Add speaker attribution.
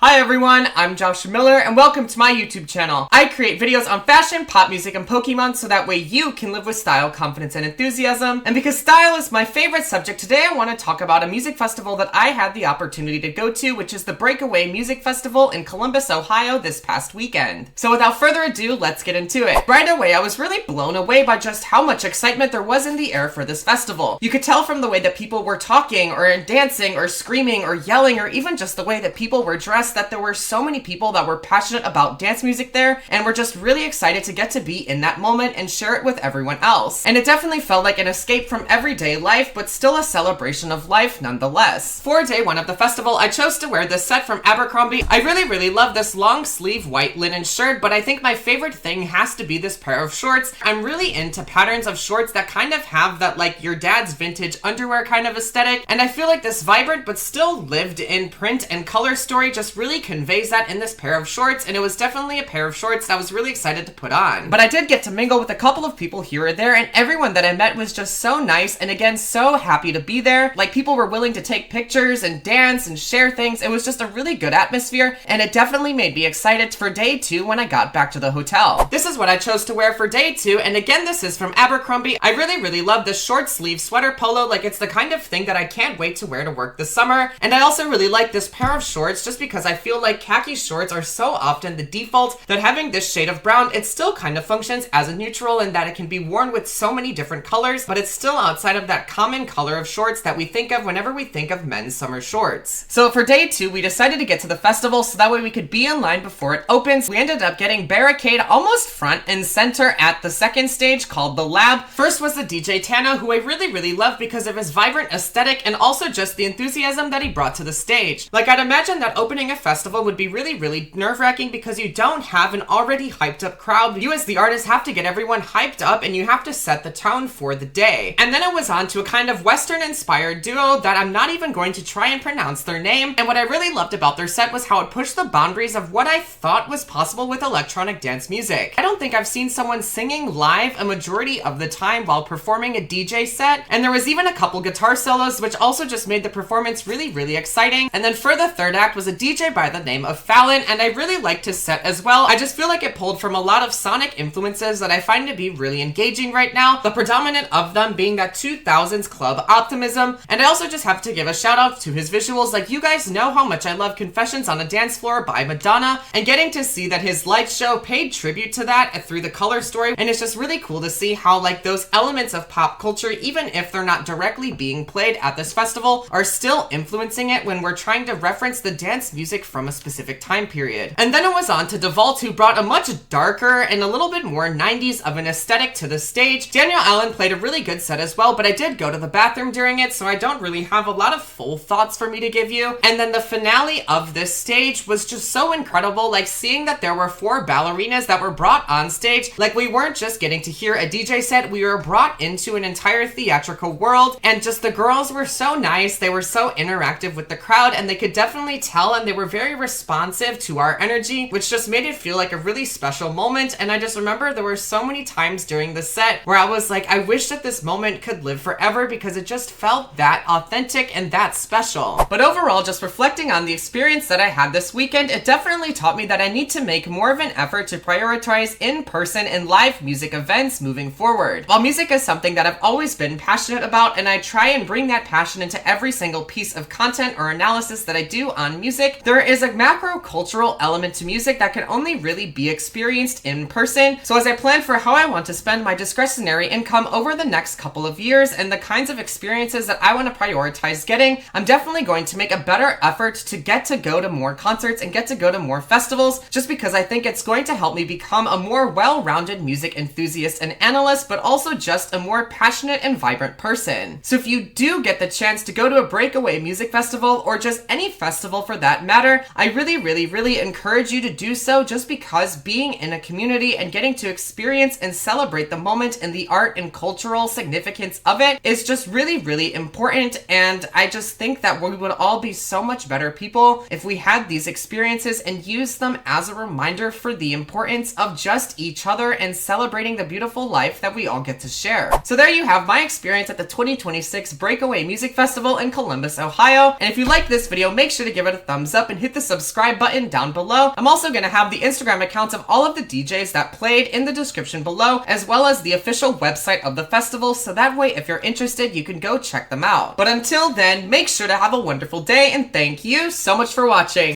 Speaker 1: Hi everyone, I'm Josh Miller and welcome to my YouTube channel. I create videos on fashion, pop music, and Pokemon so that way you can live with style, confidence, and enthusiasm. And because style is my favorite subject, today I want to talk about a music festival that I had the opportunity to go to, which is the Breakaway Music Festival in Columbus, Ohio this past weekend. So without further ado, let's get into it. Right away, I was really blown away by just how much excitement there was in the air for this festival. You could tell from the way that people were talking or dancing or screaming or yelling or even just the way that people were dressed that there were so many people that were passionate about dance music there and were just really excited to get to be in that moment and share it with everyone else. And it definitely felt like an escape from everyday life, but still a celebration of life nonetheless. For day one of the festival, I chose to wear this set from Abercrombie. I really love this long sleeve white linen shirt, but I think my favorite thing has to be this pair of shorts. I'm really into patterns of shorts that kind of have that like your dad's vintage underwear kind of aesthetic, and I feel like this vibrant but still lived in print and color story just really conveys that in this pair of shorts, and it was definitely a pair of shorts that I was really excited to put on. But I did get to mingle with a couple of people here or there, and everyone that I met was just so nice and again so happy to be there. Like, people were willing to take pictures and dance and share things. It was just a really good atmosphere, and it definitely made me excited for day two when I got back to the hotel. This is what I chose to wear for day two, and again this is from Abercrombie. I really love this short sleeve sweater polo. Like, it's the kind of thing that I can't wait to wear to work this summer. And I also really like this pair of shorts just because I feel like khaki shorts are so often the default that having this shade of brown, it still kind of functions as a neutral in that it can be worn with so many different colors, but it's still outside of that common color of shorts that we think of whenever we think of men's summer shorts. So for day two, we decided to get to the festival so that way we could be in line before it opens. We ended up getting barricade almost front and center at the second stage called The Lab. First was the DJ Tano, who I really love because of his vibrant aesthetic and also just the enthusiasm that he brought to the stage. Like, I'd imagine that opening a festival would be really nerve-wracking because you don't have an already hyped up crowd. You as the artist have to get everyone hyped up and you have to set the tone for the day. And then it was on to a kind of Western inspired duo that I'm not even going to try and pronounce their name. And what I really loved about their set was how it pushed the boundaries of what I thought was possible with electronic dance music. I don't think I've seen someone singing live a majority of the time while performing a DJ set, and there was even a couple guitar solos which also just made the performance really exciting. And then for the third act was a DJ by the name of Fallon, and I really liked his set as well. I just feel like it pulled from a lot of sonic influences that I find to be really engaging right now, the predominant of them being that 2000s club optimism. And I also just have to give a shout out to his visuals. Like, you guys know how much I love Confessions on a Dance Floor by Madonna, and getting to see that his light show paid tribute to that through the color story, and it's just really cool to see how like those elements of pop culture, even if they're not directly being played at this festival, are still influencing it when we're trying to reference the dance music from a specific time period. And then it was on to Devault, who brought a much darker and a little bit more 90s of an aesthetic to the stage. Allan played a really good set as well, but I did go to the bathroom during it, so I don't really have a lot of full thoughts for me to give you. And then the finale of this stage was just so incredible, like seeing that there were 4 ballerinas that were brought on stage. Like, we weren't just getting to hear a DJ set, we were brought into an entire theatrical world, and just the girls were so nice. They were so interactive with the crowd, and they could definitely tell, and they were very responsive to our energy, which just made it feel like a really special moment. And I just remember there were so many times during the set where I was like, I wish that this moment could live forever because it just felt that authentic and that special. But overall, just reflecting on the experience that I had this weekend, it definitely taught me that I need to make more of an effort to prioritize in-person and live music events moving forward. While music is something that I've always been passionate about, and I try and bring that passion into every single piece of content or analysis that I do on music, there is a macro cultural element to music that can only really be experienced in person. So as I plan for how I want to spend my discretionary income over the next couple of years and the kinds of experiences that I want to prioritize getting, I'm definitely going to make a better effort to go to more concerts and get to go to more festivals, just because I think it's going to help me become a more well-rounded music enthusiast and analyst, but also just a more passionate and vibrant person. So if you do get the chance to go to a Breakaway Music Festival, or just any festival for that matter, I really encourage you to do so, just because being in a community and getting to experience and celebrate the moment and the art and cultural significance of it is just really important. And I just think that we would all be so much better people if we had these experiences and used them as a reminder for the importance of just each other and celebrating the beautiful life that we all get to share. So there you have my experience at the 2026 Breakaway Music Festival in Columbus, Ohio. And if you like this video, make sure to give it a thumbs up and hit hit the subscribe button down below. I'm also gonna have the Instagram accounts of all of the DJs that played in the description below, as well as the official website of the festival, so that way if you're interested, you can go check them out. But until then, make sure to have a wonderful day, and thank you so much for watching.